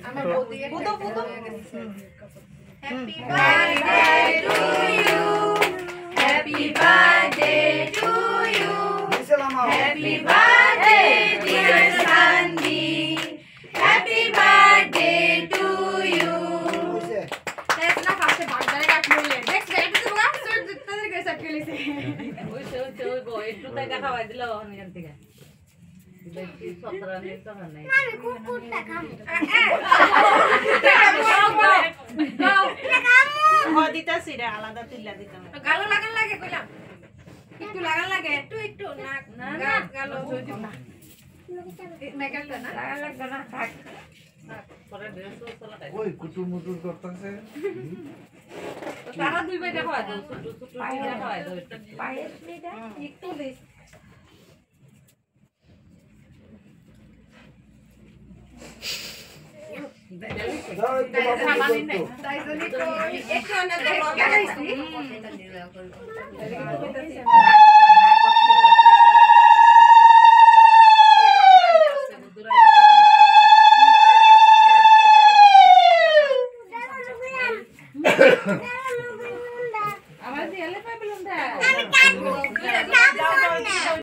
আমার বৌদি পুতো পুতো Happy birthday to you. Happy birthday to you. Happy birthday dear Sandy. Happy birthday to you. Let's not have to birthday got million. Next day to the last word that the guys are killing. ওই গো একটু টাকা খাওয়াই দিল ওখান থেকে দেখি 17 minute তো নাই আমি কুকুরটা খামু দিতা সিরা আলাদা তুইলা দিতাম গালো লাগান লাগে কইলাম একটু লাগান লাগে একটু না গালো না মেকাটা না লাগান লাগবে না থাক পরে ড্রেস চলা তাই ওই কুটুর মুটুর করতেছে তারা দুই বাইটা খাওয়াই দাও ছোট ছোট দিটা খাওয়াই দাও পায়েস নিটা একটু দিস তাইজনি তো একটু না দেখাইছি